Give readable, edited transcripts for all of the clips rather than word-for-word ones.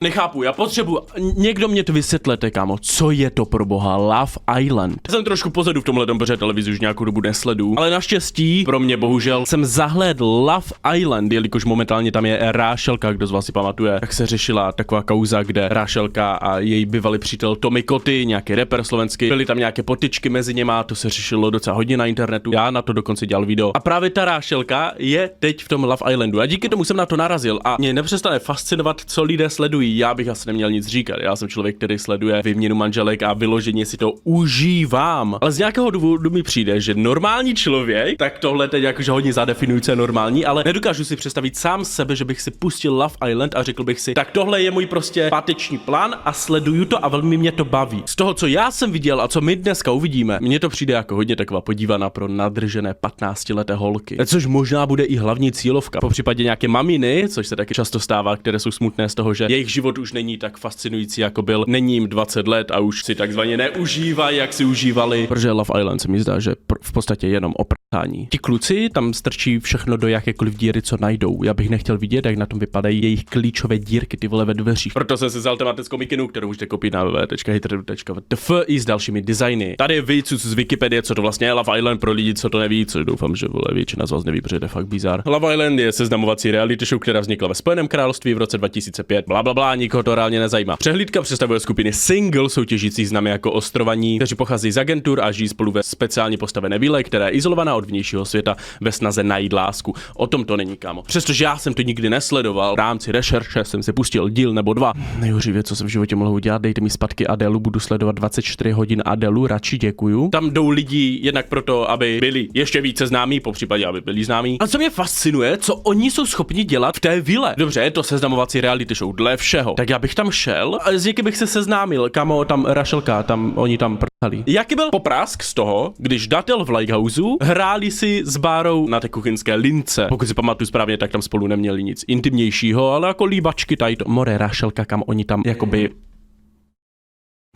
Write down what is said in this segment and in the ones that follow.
Nechápu, já potřebuji, někdo mě to vysvětlete, kámo, co je to pro boha Love Island? Já jsem trošku pozadu v tomhletom, protože televizi už nějakou dobu nesledu, ale naštěstí, pro mě bohužel, jsem zahlédl Love Island, jelikož momentálně tam je Rášelka, kdo z vás si pamatuje, jak se řešila taková kauza, kde Rášelka a její bývalý přítel Tommy Koty, nějaký rapper slovenský, byly tam nějaké potyčky mezi něma, to se řešilo docela hodně na internetu, já na to dokonce dělal video. A právě ta Rášelka je teď v tom Love Islandu a díky tomu jsem na to narazil a mě nepřestane fascinovat, co lidé sledují. Já bych asi neměl nic říkat. Já jsem člověk, který sleduje výměnu manželek a vyloženě si to užívám. Ale z nějakého důvodu mi přijde, že normální člověk, tak tohle teď jakože hodně zadefinují, co je normální, ale nedokážu si představit sám sebe, že bych si pustil Love Island a řekl bych si, tak tohle je můj prostě páteční plán a sleduju to a velmi mě to baví. Z toho, co já jsem viděl a co my dneska uvidíme, mně to přijde jako hodně taková podívaná pro nadržené 15leté holky. Což možná bude i hlavní cílovka. Po případě nějaké maminy, což se taky často stává, které jsou smutné z toho, že jejich život už není tak fascinující, jako byl. Není jim 20 let a už si takzvaně neužívají, jak si užívali. Protože Love Island se mi zdá, že v podstatě jenom o prání. Ti kluci tam strčí všechno do jakékoliv díry, co najdou. Já bych nechtěl vidět, jak na tom vypadají jejich klíčové dírky, ty vole ve dveřích. Proto jsem si vzal tematickou mikinu, kterou můžete koupit na www.hitredu.tf i s dalšími designy. Tady je víc z Wikipedie, co to vlastně je Love Island pro lidi, co to neví, co doufám, že vole většina z vás neví, protože to je fakt bizar. Love Island je seznamovací reality show, která vznikla ve Spojeném království v roce 2005. Blablabla, nikoho to reálně nezajímá. Přehlídka představuje skupiny single soutěžící známé jako ostrovaní, kteří pocházejí z agentur a žijí spolu ve speciálně postavené vile, která je izolovaná od vnějšího světa ve snaze najít lásku. O tom to není, kámo. Přestože já jsem to nikdy nesledoval, v rámci rešerše jsem si pustil díl nebo dva. Nejhorší věc, co jsem v životě mohl udělat, dejte mi zpátky Adelu, budu sledovat 24 hodin Adelu, radši děkuju. Tam jdou lidi jednak proto, aby byli ještě více známí, popřípadě aby byli známí. A co mě fascinuje, co oni jsou schopni dělat v té vile. Dobře, je to seznamovací reality show dle všeho. Tak já bych tam šel a s někým bych se seznámil, kamo, tam Rašelka, tam oni tam prchali. Jaký byl poprask z toho, když datel v Lighthouseu hráli si s Bárou na té kuchyňské lince. Pokud si pamatuju správně, tak tam spolu neměli nic intimnějšího, ale jako líbačky tady to. More Rašelka, kam oni tam jakoby...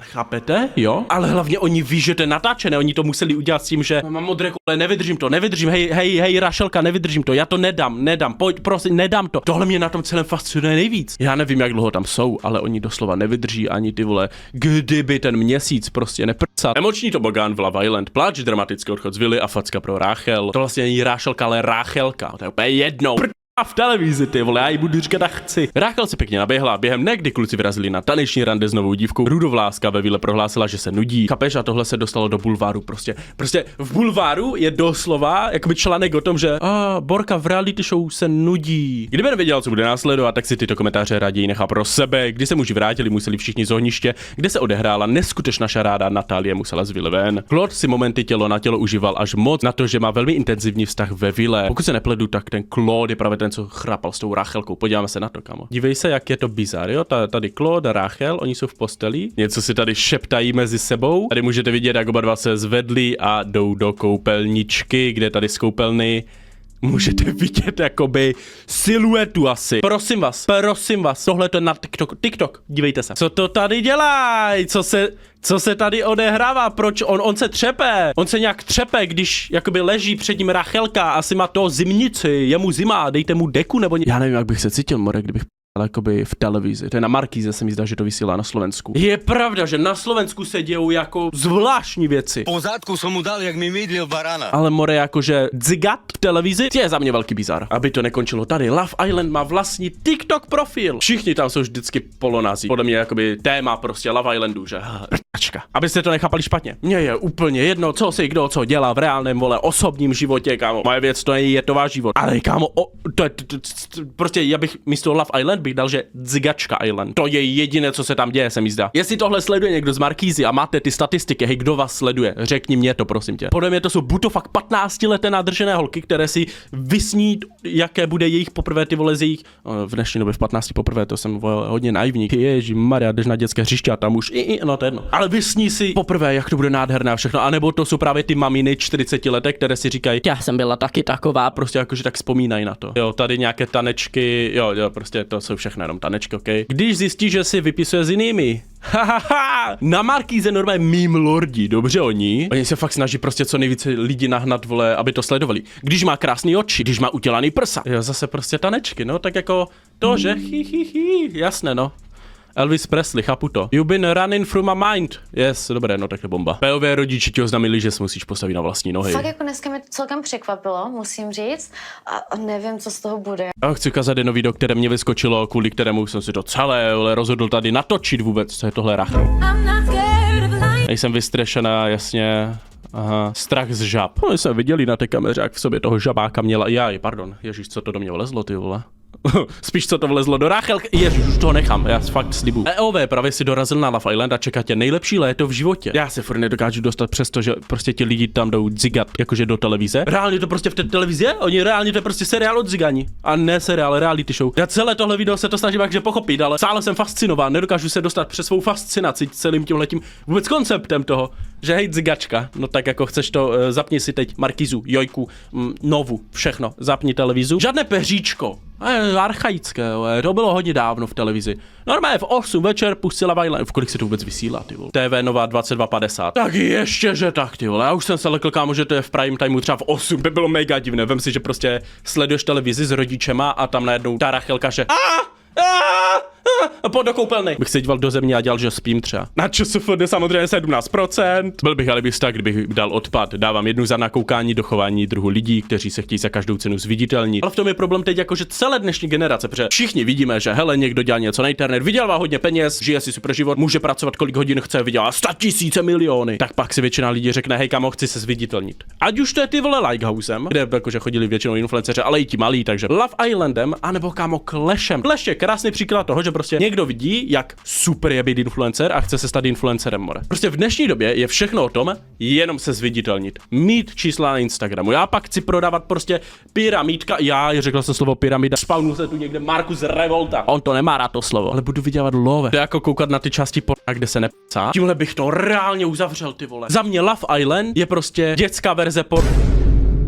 Chápete? Jo? Ale hlavně oni ví, že to je natáčené, oni to museli udělat s tím, že mám modré kole, nevydržím, hej, Rašelka, nevydržím to, já to nedám, pojď, prosím, nedám to. Tohle mě na tom celém fascinuje nejvíc. Já nevím, jak dlouho tam jsou, ale oni doslova nevydrží ani ty vole, kdyby ten měsíc prostě neprcat. Emoční tobogán v Love Island, pláč, dramatický odchod z vily a facka pro Ráchel. To vlastně není Rášelka, ale Ráchelka, to je úplně jedno. A v televizi, ty vole, já jí budu říkat a chci. Ráchel se pěkně naběhla, během dne, kdy kluci vyrazili na taneční rande s novou dívkou, Rudovláska ve vile prohlásila, že se nudí. Chápeš, a tohle se dostalo do bulváru prostě. Prostě v bulváru je doslova jakoby článek o tom, že Borka v reality show se nudí. Kdyby nevěděl, co bude následovat, tak si tyto komentáře raději nechá pro sebe. Když se muži vrátili, museli všichni z ohniště, kde se odehrála neskutečná šaráda, Natálie musela z vily ven. Claude si momenty tělo na tělo užíval až moc na to, že má velmi intenzivní vztah ve vile. Pokud se nepletu, tak ten Claude je právě ten, co chrapal s tou Ráchelkou. Podíváme se na to, kamo. Dívej se, jak je to bizar, jo? Tady Claude a Ráchel, oni jsou v posteli. Něco si tady šeptají mezi sebou. Tady můžete vidět, jak oba dva se zvedli a jdou do koupelničky, kde tady z koupelny můžete vidět jakoby siluetu asi. Prosím vás, tohle to na TikTok, dívejte se. Co to tady dělají? Co se tady odehrává? Proč on se třepe? On se nějak třepe, když jakoby leží před ním Rachelka, asi má to zimnici, je mu zima, dejte mu deku nebo já nevím, jak bych se cítil, more, kdybych ale jakoby v televizi. To je na Markíze, se mi zdá, že to vysílá na Slovensku. Je pravda, že na Slovensku se dějou jako zvláštní věci. Po zádku som mu dal, jak mi mydlil barana. Ale more, jakože dzigat v televizi, je za mě velký bizar. Aby to nekončilo tady, Love Island má vlastní TikTok profil. Všichni tam jsou vždycky polonazí. Podle mě jakoby téma prostě Love Islandu, že abyste to nechápali špatně. Mně je úplně jedno, co si kdo co dělá v reálném vole osobním životě, kámo. Moje věc to je to váš život. Ale kámo, prostě já bych místo Love Island bych dal, že Dzigačka Island. To je jediné, co se tam děje, se mi zdá. Jestli tohle sleduje někdo z Markízy a máte ty statistiky, hej, kdo vás sleduje, řekni mě to, prosím tě. Podle mě to jsou buď to fakt 15leté nádržené holky, které si vysní, jaké bude jejich poprvé ty vole z jejich v dnešní době v 15 poprvé, to jsem hodně naivní. Ježišmarja, jdeš na dětské hřiště a tam už no to je jedno. Ale vysní si poprvé, jak to bude nádherné a všechno, anebo to jsou právě ty maminy 40 leté, které si říkají, já jsem byla taky taková, prostě jakože tak vzpomínají na to. Jo, tady nějaké tanečky, jo, prostě to jsou všechno jenom tanečky, okej. Když zjistí, že si vypisuje s jinými. Na Markíze normálně meme lordi, dobře oni se fakt snaží prostě co nejvíce lidi nahnat, vole, aby to sledovali. Když má krásný oči, když má utělaný prsa. Jo, zase prostě tanečky, no, tak jako to, že jasné, no. Elvis Presley, chápu to. You've been running through my mind. Yes, dobré, no tak je bomba. POV rodiči ti oznámili, že se musíš postavit na vlastní nohy. Fakt jako dneska mě to celkem překvapilo, musím říct. A nevím, co z toho bude. Já chci ukázat jedno video, které mě vyskočilo, kvůli kterému jsem si to celé rozhodl tady natočit vůbec. Co je tohle, Rachel? Nejsem vystrešená, jasně. Aha, strach z žab. No, jsme viděli na té kameře, jak v sobě toho žabáka měla. Pardon, ježíš, co to do mě vlezlo, ty vole. Spíš co to vlezlo do Rachel. Ježíš, už toho nechám, já fakt slibuju. EOV právě si dorazil na Love Island a čeká tě nejlepší léto v životě. Já se furt nedokážu dostat přes to, že prostě ti lidi tam jdou zigat jakože do televize. Reálně to prostě v té televizi je? Oni reálně to je prostě seriál od zigani. A ne seriál, reality show. Já celé tohle video se to snažím jakže pochopit, ale stále jsem fascinován, nedokážu se dostat přes svou fascinaci celým tímhletím vůbec konceptem toho, že hej zigačka. No tak jako chceš to, zapni si teď Markizu, Jojku, Novu, všechno. Zapni televizu. Žádné peříčko. Archaické, to bylo hodně dávno v televizi. Normálně v 8 večer pustila Vajla. V kolik se to vůbec vysílá, ty vole? TV Nova 2250. Tak ještě, že tak, ty vole. Já už jsem se lekl, kámo, že to je v prime timeu třeba v 8. By bylo mega divné. Vem si, že prostě sleduješ televizi s rodičema a tam najednou ta Rachelka, že a pojď do koupelny. Bych se díval do země a dělal, že spím třeba. Na ČSFD samozřejmě 17%. Byl bych alibista, kdybych dal odpad. Dávám jednu za nakoukání do chování druhu lidí, kteří se chtějí za každou cenu zviditelnit. Ale v tom je problém teď jakože celé dnešní generace, protože všichni vidíme, že hele, někdo dělá něco na internet, vydělává hodně peněz, žije si super život, může pracovat kolik hodin chce, vydělá 100 000 miliony. Tak pak si většina lidí řekne, hej kamo, chci se zviditelnit. Ať už to je ty vole Likehousem, kde jakože chodili většinou influenceři, ale i ti malí, takže Love Islandem, anebo kámo Clashem. Clash je krásný příklad toho, že prostě někdo vidí, jak super je být influencer a chce se stát influencerem, more. Prostě v dnešní době je všechno o tom, jenom se zviditelnit. Mít čísla na Instagramu. Já pak chci prodávat prostě pyramídka. Řekl jsem slovo pyramida. Spavnul se tu někde Markus Revolta. On to nemá rád to slovo, ale budu vydělat love. To je jako koukat na ty části porna, kde se nepsá. Tímhle bych to reálně uzavřel, ty vole. Za mě Love Island je prostě dětská verze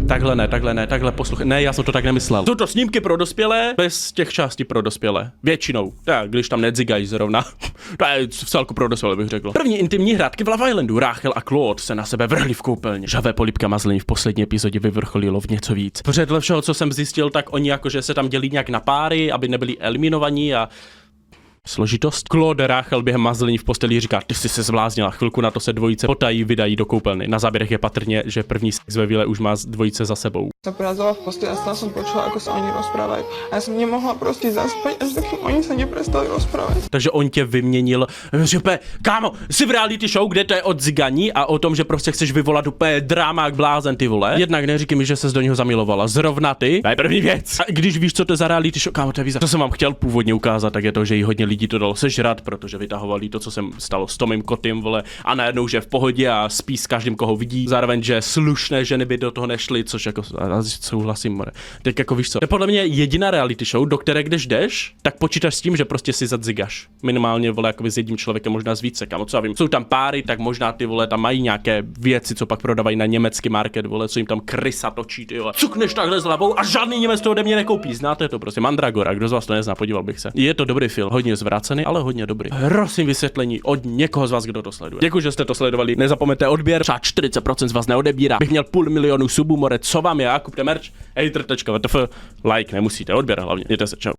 takhle poslouchej. Ne, já jsem to tak nemyslel. Jsou to snímky pro dospělé, bez těch částí pro dospělé. Většinou. Tak, když tam nedzigají zrovna. To je v celku pro dospělé, bych řekl. První intimní hrátky v Love Islandu. Rachel a Claude se na sebe vrhli v koupelně. Žavé polibka mazlení v poslední epizodě vyvrcholilo v něco víc. Protože dle všeho, co jsem zjistil, tak oni jakože se tam dělí nějak na páry, aby nebyli eliminovaní a složitost. Claude Rachel během mazlení v posteli říká, ty jsi se zbláznila, chvilku na to se dvojice potají, vydají do koupelny. Na záběrech je patrně, že první sex ve vile už má dvojice za sebou. Sa porazila v posteli a stále som počula, ako sa oni rozprávajú. A ja som nemohla proste zaspať, až takým oni sa neprestali rozprávať. Takže on tě vyměnil, že kámo, jsi v reality show, kde to je od ziganí a o tom, že prostě chceš vyvolat úplně dráma jak blázen, ty vole. Jednak neříkej mi, že ses do něho zamilovala. Zrovna ty. To je první věc. A když víš, co to je za reality show, kámo, to je víza. To jsem vám chtěl původně ukázat, tak je to, že jí hodně lidí to dalo sežrat, protože vytahovali to, co se stalo s Tomem Kotym, vole, a najednou, že v pohodě a spí s každým, koho vidí. Zároveň, že slušné ženy by do toho nešly, což jako souhlasím, more. Teď jako víš co. To je podle mě jediná reality show, do které když jdeš, tak počítáš s tím, že prostě si zadzigaš. Minimálně, vole, jako s jedním člověkem, možná s více, kámo, co já vím. Jsou tam páry, tak možná ty vole tam mají nějaké věci, co pak prodávají na německý market, vole, co jim tam krysa točí, ty vole. Cukneš takhle s hlavou a žádný Němec to ode mě nekoupí. Znáte to prostě Mandragora, kdo z vás to nezná, podíval bych se. Je to dobrý film, hodně zvrácený, ale hodně dobrý. Prosím vysvětlení od někoho z vás, kdo to sleduje. Děkuji, že jste to sledovali. Nezapomeňte odběr, třeba 40% z vás neodebírá. Bych měl 500 000 subů, more, co vám je, a kupte merch, hater.vtf, like nemusíte, odběr hlavně. Mějte se, čau.